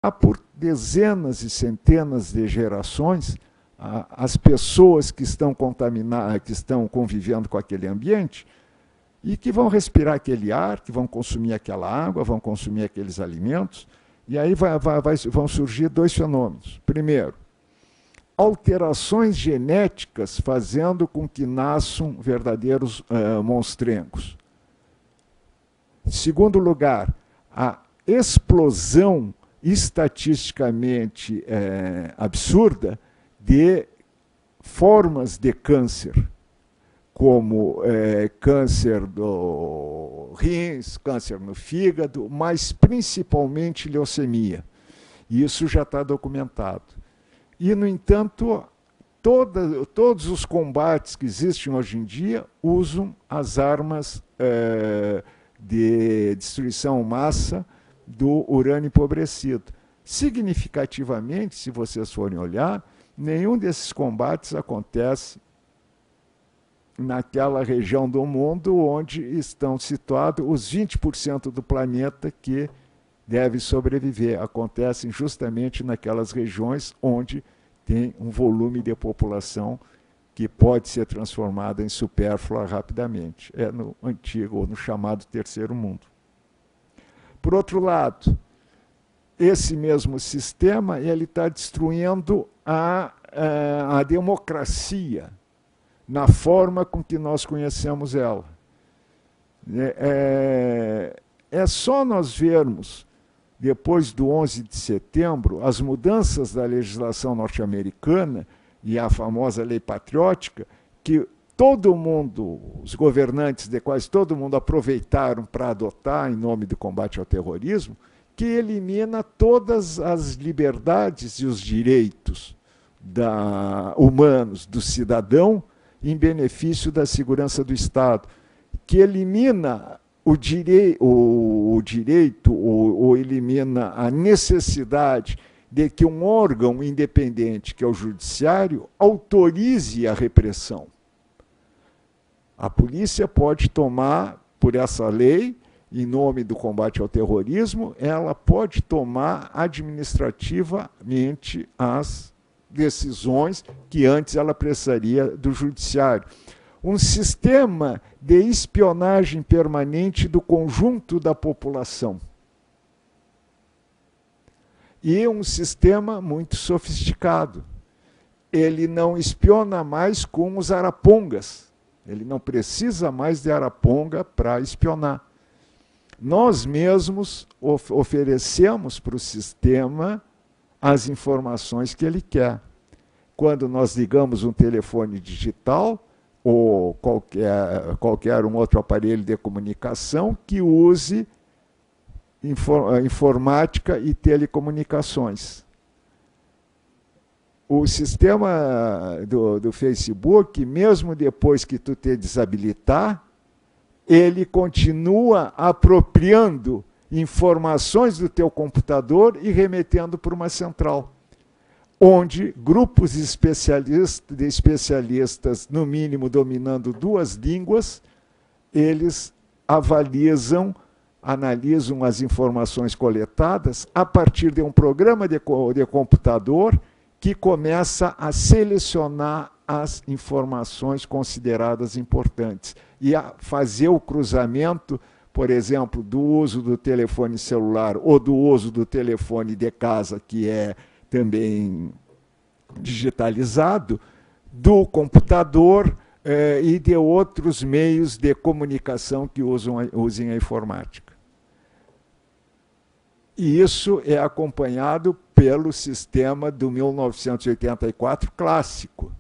há por dezenas e centenas de gerações, as pessoas que estão contaminadas, que estão convivendo com aquele ambiente, e que vão respirar aquele ar, que vão consumir aquela água, vão consumir aqueles alimentos, e aí vão surgir dois fenômenos. Primeiro, alterações genéticas fazendo com que nasçam verdadeiros monstrengos. Em segundo lugar, a explosão estatisticamente absurda de formas de câncer, como câncer do rins, câncer no fígado, mas principalmente leucemia. E isso já está documentado. E, no entanto, todos os combates que existem hoje em dia usam as armas de destruição em massa do urânio empobrecido. Significativamente, se vocês forem olhar, nenhum desses combates acontece naquela região do mundo onde estão situados os 20% do planeta que deve sobreviver. Acontecem justamente naquelas regiões onde tem um volume de população que pode ser transformada em supérflua rapidamente. É no antigo, ou no chamado terceiro mundo. Por outro lado, esse mesmo sistema ele está destruindo a democracia na forma com que nós conhecemos ela. É só nós vermos, depois do 11 de setembro, as mudanças da legislação norte-americana e a famosa lei patriótica, que todo mundo, os governantes de quase todo mundo aproveitaram para adotar em nome do combate ao terrorismo, que elimina todas as liberdades e os direitos humanos do cidadão em benefício da segurança do Estado, que elimina o direito ou elimina a necessidade de que um órgão independente, que é o judiciário, autorize a repressão. A polícia pode tomar, por essa lei, em nome do combate ao terrorismo, ela pode tomar administrativamente as decisões que antes ela precisaria do judiciário. Um sistema de espionagem permanente do conjunto da população. E um sistema muito sofisticado. Ele não espiona mais com os arapongas. Ele não precisa mais de araponga para espionar. Nós mesmos oferecemos para o sistema as informações que ele quer. Quando nós ligamos um telefone digital ou qualquer um outro aparelho de comunicação que use informática e telecomunicações. O sistema do Facebook, mesmo depois que tu te desabilitar, ele continua apropriando informações do teu computador e remetendo para uma central, onde grupos de especialistas, no mínimo dominando 2 línguas, eles analisam as informações coletadas a partir de um programa de computador que começa a selecionar as informações consideradas importantes e a fazer o cruzamento, por exemplo, do uso do telefone celular ou do uso do telefone de casa, que é também digitalizado, do computador e de outros meios de comunicação que usem a informática. E isso é acompanhado pelo sistema do 1984 clássico.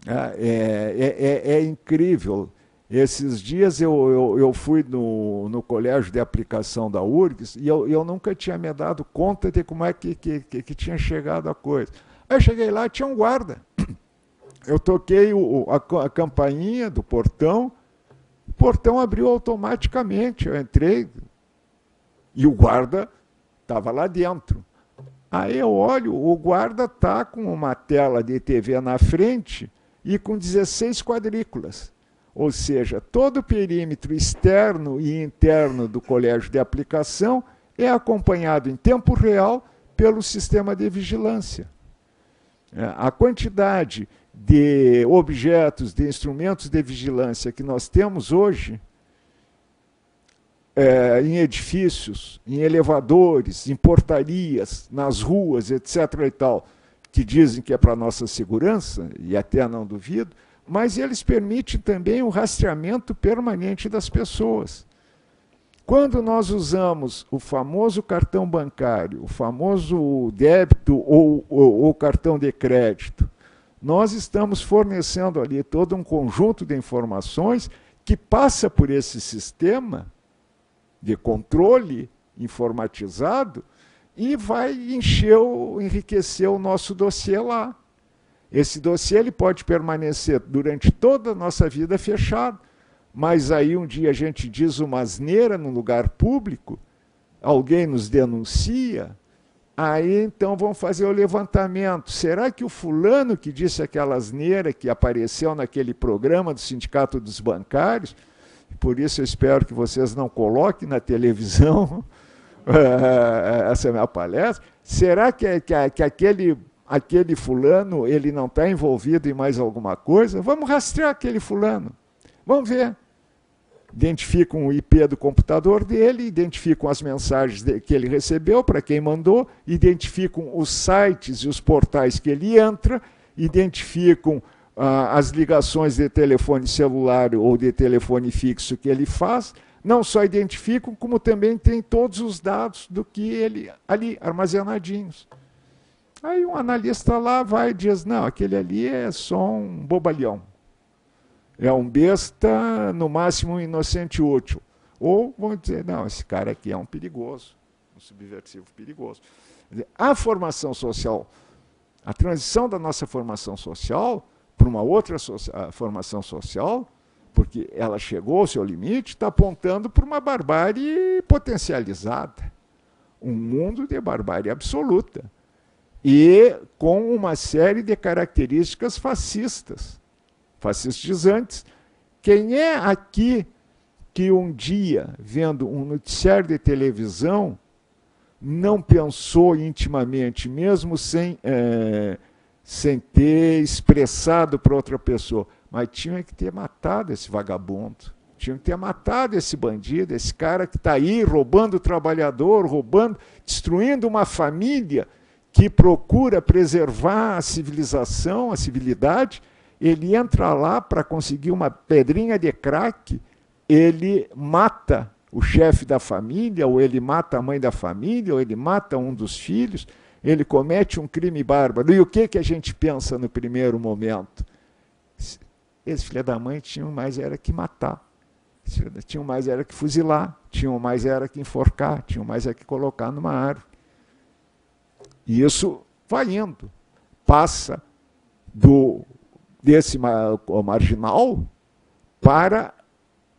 É incrível. Esses dias eu fui no colégio de aplicação da URGS e eu nunca tinha me dado conta de como é que tinha chegado a coisa. Aí eu cheguei lá, tinha um guarda. Eu toquei a campainha do portão, o portão abriu automaticamente. Eu entrei e o guarda estava lá dentro. Aí eu olho, o guarda está com uma tela de TV na frente e com 16 quadrículas. Ou seja, todo o perímetro externo e interno do colégio de aplicação, é acompanhado em tempo real pelo sistema de vigilância. A quantidade de objetos, de instrumentos de vigilância que nós temos hoje, em edifícios, em elevadores, em portarias, nas ruas, etc. e tal, que dizem que é para a nossa segurança, e até não duvido, mas eles permitem também o rastreamento permanente das pessoas. Quando nós usamos o famoso cartão bancário, o famoso débito ou cartão de crédito, nós estamos fornecendo ali todo um conjunto de informações que passa por esse sistema de controle informatizado e vai enriquecer o nosso dossiê lá. Esse dossiê ele pode permanecer durante toda a nossa vida fechado, mas aí um dia a gente diz uma asneira no lugar público, alguém nos denuncia, aí então vão fazer o levantamento. Será que o fulano que disse aquela asneira que apareceu naquele programa do Sindicato dos Bancários, por isso eu espero que vocês não coloquem na televisão essa é a minha palestra, será que aquele fulano ele não está envolvido em mais alguma coisa? Vamos rastrear aquele fulano, vamos ver. Identificam o IP do computador dele, identificam as mensagens que ele recebeu, para quem mandou, identificam os sites e os portais que ele entra, identificam as ligações de telefone celular ou de telefone fixo que ele faz, não só identificam, como também tem todos os dados do que ele ali armazenadinhos. Aí um analista lá vai e diz, não, aquele ali é só um bobalhão. É um besta, no máximo um inocente útil. Ou vão dizer, não, esse cara aqui é um perigoso, um subversivo perigoso. A formação social, a transição da nossa formação social para uma outra formação social, porque ela chegou ao seu limite, está apontando para uma barbárie potencializada. Um mundo de barbárie absoluta. E com uma série de características fascistas, fascistizantes. Quem é aqui que um dia, vendo um noticiário de televisão, não pensou intimamente, mesmo sem ter expressado para outra pessoa, mas tinha que ter matado esse vagabundo, tinha que ter matado esse bandido, esse cara que está aí roubando o trabalhador, destruindo uma família que procura preservar a civilização, a civilidade. Ele entra lá para conseguir uma pedrinha de crack, ele mata o chefe da família, ou ele mata a mãe da família, ou ele mata um dos filhos, ele comete um crime bárbaro. E o que a gente pensa no primeiro momento? Esse filho da mãe tinha mais era que matar, tinha mais era que fuzilar, tinha mais era que enforcar, tinha mais era que colocar numa árvore. E isso vai indo, passa desse marginal para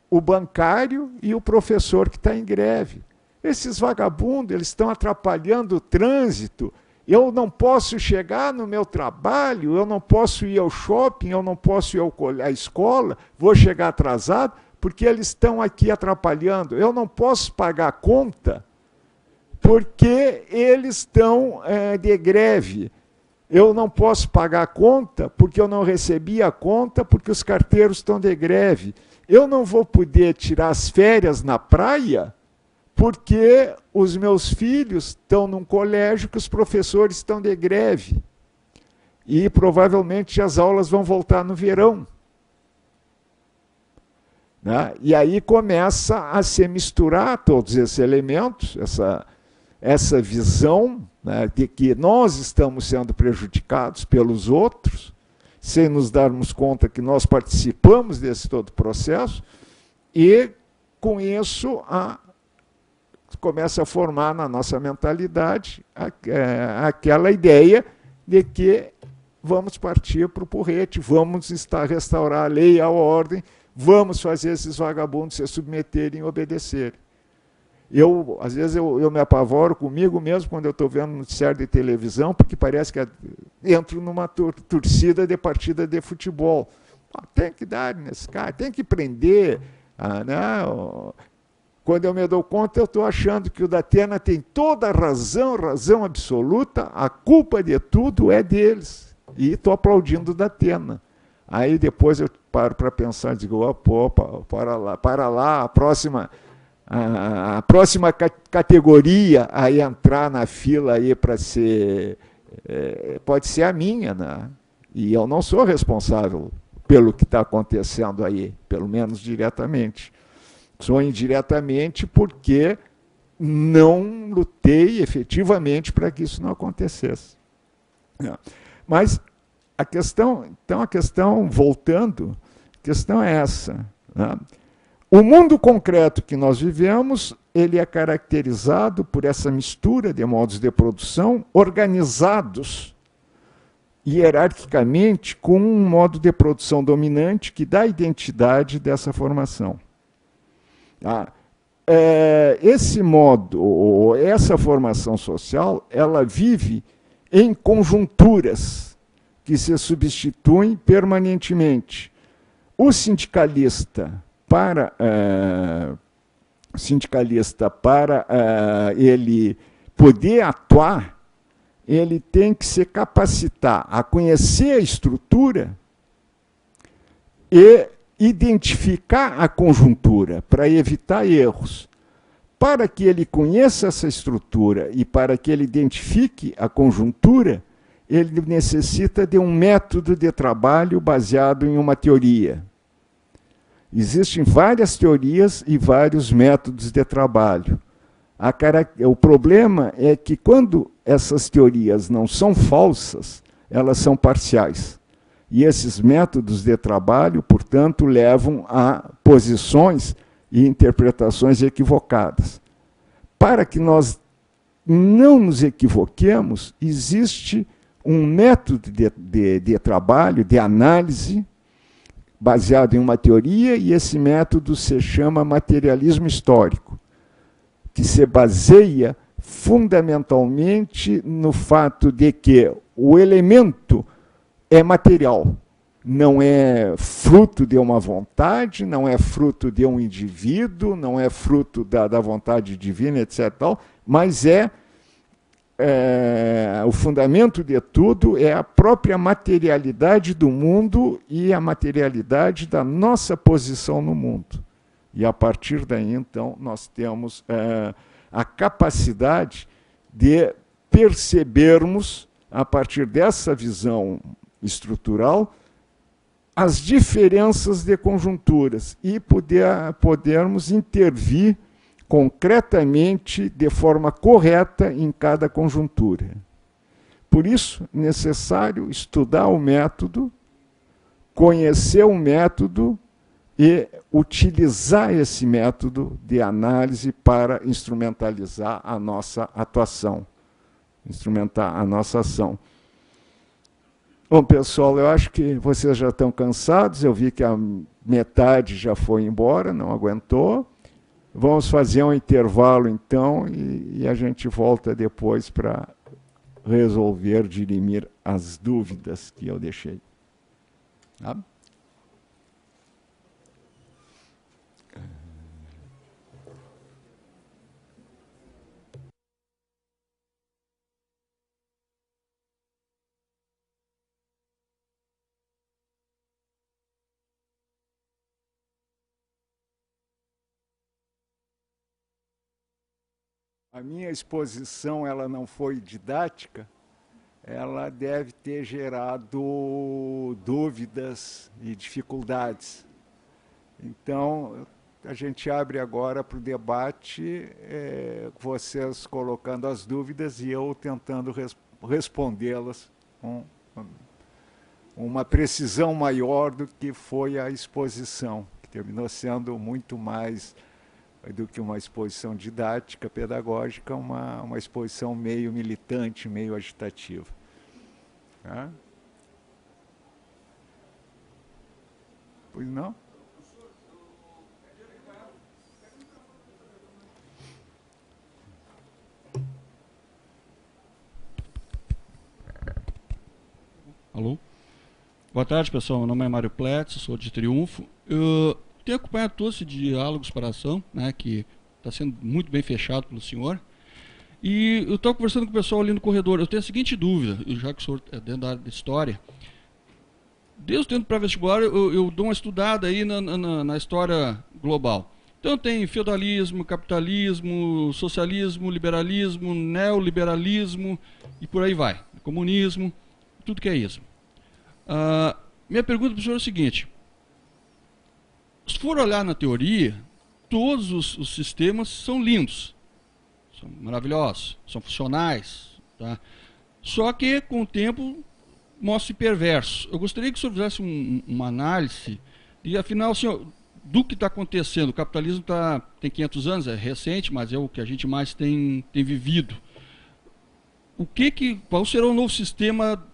o bancário e o professor que está em greve. Esses vagabundos, eles estão atrapalhando o trânsito. Eu não posso chegar no meu trabalho, eu não posso ir ao shopping, eu não posso ir à escola, vou chegar atrasado, porque eles estão aqui atrapalhando. Eu não posso pagar a conta, porque eles estão de greve. Eu não posso pagar a conta, porque eu não recebi a conta, porque os carteiros estão de greve. Eu não vou poder tirar as férias na praia, porque os meus filhos estão num colégio que os professores estão de greve. E provavelmente as aulas vão voltar no verão. Né? E aí começa a se misturar todos esses elementos, essa visão, né, de que nós estamos sendo prejudicados pelos outros, sem nos darmos conta que nós participamos desse todo processo, e com isso começa a formar na nossa mentalidade aquela ideia de que vamos partir para o porrete, vamos restaurar a lei e a ordem, vamos fazer esses vagabundos se submeterem e obedecerem. Às vezes eu me apavoro comigo mesmo quando eu estou vendo um noticiário de televisão, porque parece que entro numa torcida de partida de futebol. Tem que dar nesse cara, tem que prender. Né? Quando eu me dou conta, eu estou achando que o Datena tem toda a razão, razão absoluta, a culpa de tudo é deles. E estou aplaudindo o Datena. Aí depois eu paro para pensar, digo, opa, para lá, a próxima categoria a entrar na fila aí para ser, pode ser a minha, né? E eu não sou responsável pelo que está acontecendo aí, pelo menos diretamente. Sou indiretamente porque não lutei efetivamente para que isso não acontecesse. Mas a questão, voltando, a questão é essa, né? O mundo concreto que nós vivemos, ele é caracterizado por essa mistura de modos de produção organizados hierarquicamente com um modo de produção dominante que dá a identidade dessa formação. Esse modo, essa formação social, ela vive em conjunturas que se substituem permanentemente. O sindicalista, para ele poder atuar, ele tem que se capacitar a conhecer a estrutura e identificar a conjuntura para evitar erros. Para que ele conheça essa estrutura e para que ele identifique a conjuntura, ele necessita de um método de trabalho baseado em uma teoria. Existem várias teorias e vários métodos de trabalho. O problema é que quando essas teorias não são falsas, elas são parciais. E esses métodos de trabalho, portanto, levam a posições e interpretações equivocadas. Para que nós não nos equivoquemos, existe um método de trabalho, de análise, baseado em uma teoria, e esse método se chama materialismo histórico, que se baseia fundamentalmente no fato de que o elemento é material, não é fruto de uma vontade, não é fruto de um indivíduo, não é fruto da vontade divina, etc. Mas o fundamento de tudo é a própria materialidade do mundo e a materialidade da nossa posição no mundo. E a partir daí, então, nós temos a capacidade de percebermos, a partir dessa visão estrutural, as diferenças de conjunturas e podermos intervir concretamente, de forma correta, em cada conjuntura. Por isso, é necessário estudar o método, conhecer o método e utilizar esse método de análise para instrumentalizar a nossa atuação, instrumentar a nossa ação. Bom, pessoal, eu acho que vocês já estão cansados, eu vi que a metade já foi embora, não aguentou. Vamos fazer um intervalo, então, e a gente volta depois para resolver, dirimir as dúvidas que eu deixei. Tá? A minha exposição, ela não foi didática, ela deve ter gerado dúvidas e dificuldades. Então, a gente abre agora para o debate, vocês colocando as dúvidas e eu tentando respondê-las com uma precisão maior do que foi a exposição, que terminou sendo muito mais do que uma exposição didática, pedagógica, uma exposição meio militante, meio agitativa. Tá? Pois não? Alô? Boa tarde, pessoal. Meu nome é Mário Pletz, sou de Triunfo. Eu tenho acompanhado todos esses diálogos para a ação, né, que está sendo muito bem fechado pelo senhor. E eu estou conversando com o pessoal ali no corredor. Eu tenho a seguinte dúvida, já que o senhor é dentro da área de história. Desde o tempo pré-vestibular, eu dou uma estudada aí na história global. Então tem feudalismo, capitalismo, socialismo, liberalismo, neoliberalismo e por aí vai. Comunismo, tudo que é isso. Minha pergunta para o senhor é o seguinte. Se for olhar na teoria, todos os sistemas são lindos, são maravilhosos, são funcionais. Tá? Só que, com o tempo, mostra-se perverso. Eu gostaria que o senhor fizesse uma análise, e afinal, senhor, do que está acontecendo. O capitalismo tem 500 anos, é recente, mas é o que a gente mais tem vivido. Qual será o novo sistema,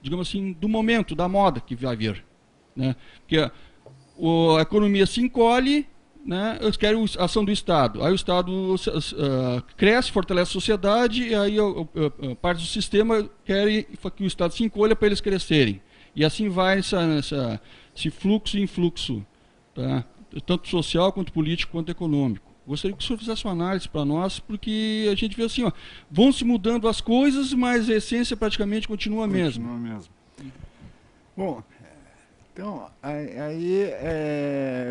digamos assim, do momento, da moda que vai vir? Né? Porque a economia se encolhe, né? Eles querem a ação do Estado. Aí o Estado cresce, fortalece a sociedade, e aí parte do sistema querem que o Estado se encolha para eles crescerem. E assim vai esse fluxo e influxo, tá? Tanto social, quanto político, quanto econômico. Gostaria que o senhor fizesse uma análise para nós, porque a gente vê assim, vão se mudando as coisas, mas a essência praticamente continua a mesma. Continua mesmo. Bom, então, aí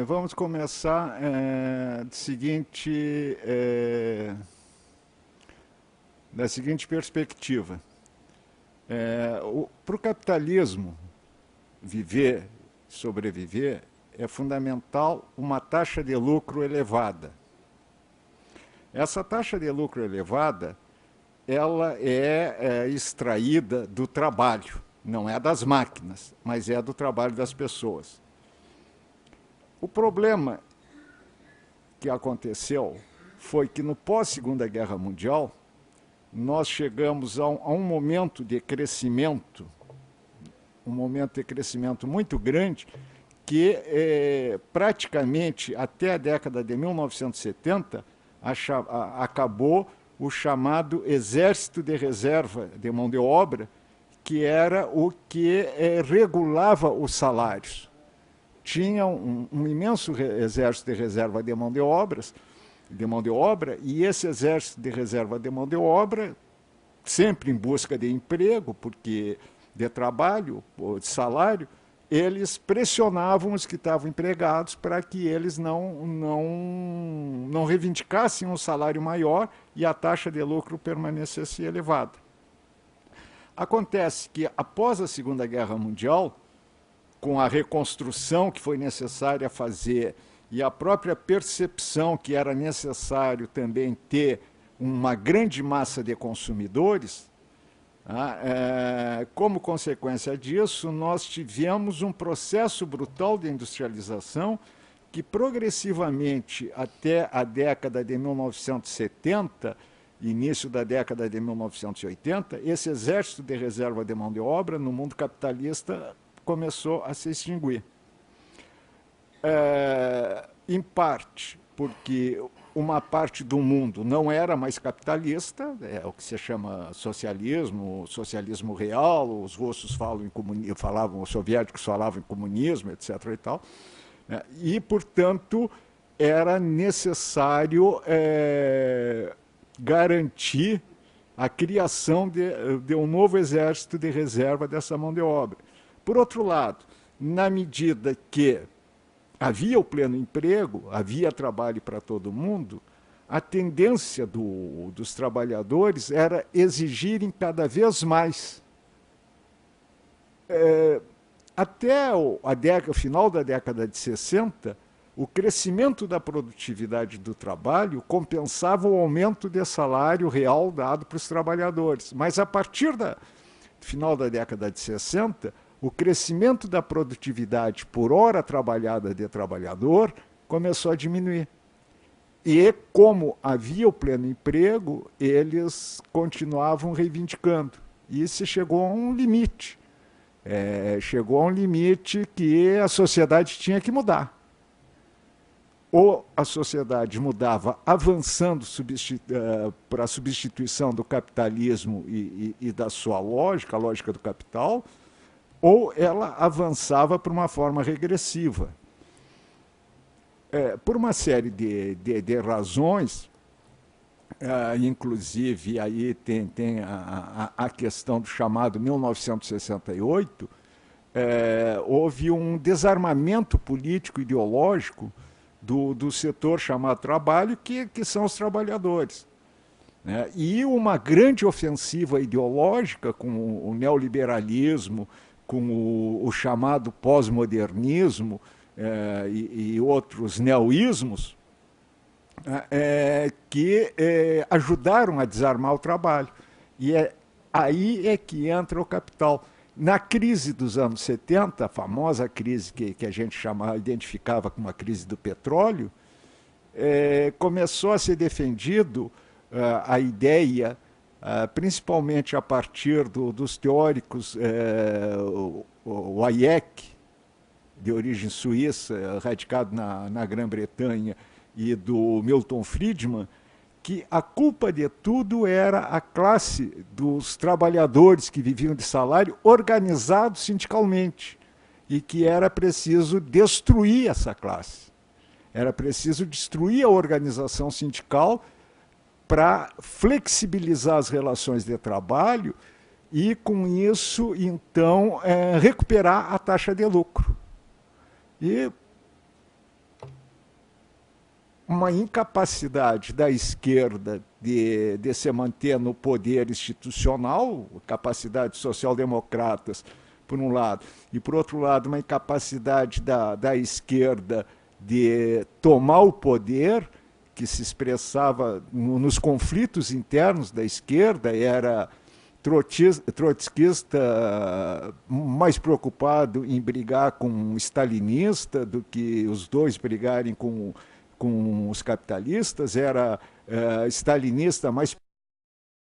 vamos começar da seguinte perspectiva. Para o capitalismo viver, sobreviver, é fundamental uma taxa de lucro elevada. Essa taxa de lucro elevada, ela é extraída do trabalho, não é das máquinas, mas é do trabalho das pessoas. O problema que aconteceu foi que no pós-Segunda Guerra Mundial, nós chegamos a um momento de crescimento, muito grande, que praticamente até a década de 1970 acabou o chamado exército de reserva de mão de obra, que era o que regulava os salários. Tinha um imenso exército de reserva de mão de obra, e esse exército de reserva de mão de obra, sempre em busca de emprego, porque de trabalho, de salário, eles pressionavam os que estavam empregados para que eles não reivindicassem um salário maior e a taxa de lucro permanecesse elevada. Acontece que, após a Segunda Guerra Mundial, com a reconstrução que foi necessária fazer e a própria percepção que era necessário também ter uma grande massa de consumidores, como consequência disso, nós tivemos um processo brutal de industrialização que progressivamente, até a década de 1970, início da década de 1980, esse exército de reserva de mão de obra no mundo capitalista começou a se extinguir. Em parte porque uma parte do mundo não era mais capitalista, é o que se chama socialismo real, os russos os soviéticos falavam em comunismo, etc. e tal, né? E, portanto, era necessário garantir a criação de um novo exército de reserva dessa mão de obra. Por outro lado, na medida que havia o pleno emprego, havia trabalho para todo mundo, a tendência dos trabalhadores era exigirem cada vez mais. Até o final da década de 60, o crescimento da produtividade do trabalho compensava o aumento de salário real dado para os trabalhadores. Mas a partir do final da década de 60, o crescimento da produtividade por hora trabalhada de trabalhador começou a diminuir. E, como havia o pleno emprego, eles continuavam reivindicando. E se chegou a um limite. Chegou a um limite que a sociedade tinha que mudar. Ou a sociedade mudava avançando para a substituição do capitalismo e da sua lógica, a lógica do capital, ou ela avançava para uma forma regressiva. por uma série de razões, inclusive aí tem a questão do chamado 1968, houve um desarmamento político ideológico do setor chamado trabalho, que são os trabalhadores. Né? E uma grande ofensiva ideológica com o neoliberalismo, com o chamado pós-modernismo e outros neoísmos, que ajudaram a desarmar o trabalho. E aí é que entra o capital. Na crise dos anos 70, a famosa crise que a gente identificava como a crise do petróleo, começou a ser defendido a ideia, principalmente a partir dos teóricos, o Hayek, de origem suíça, radicado na Grã-Bretanha, e do Milton Friedman, que a culpa de tudo era a classe dos trabalhadores que viviam de salário organizados sindicalmente, e que era preciso destruir essa classe. Era preciso destruir a organização sindical para flexibilizar as relações de trabalho e, com isso, então, recuperar a taxa de lucro. E uma incapacidade da esquerda de se manter no poder institucional, capacidade social-democratas, por um lado, e, por outro lado, uma incapacidade da esquerda de tomar o poder, que se expressava nos conflitos internos da esquerda, era trotskista mais preocupado em brigar com um stalinista do que os dois brigarem com os capitalistas, era stalinista mais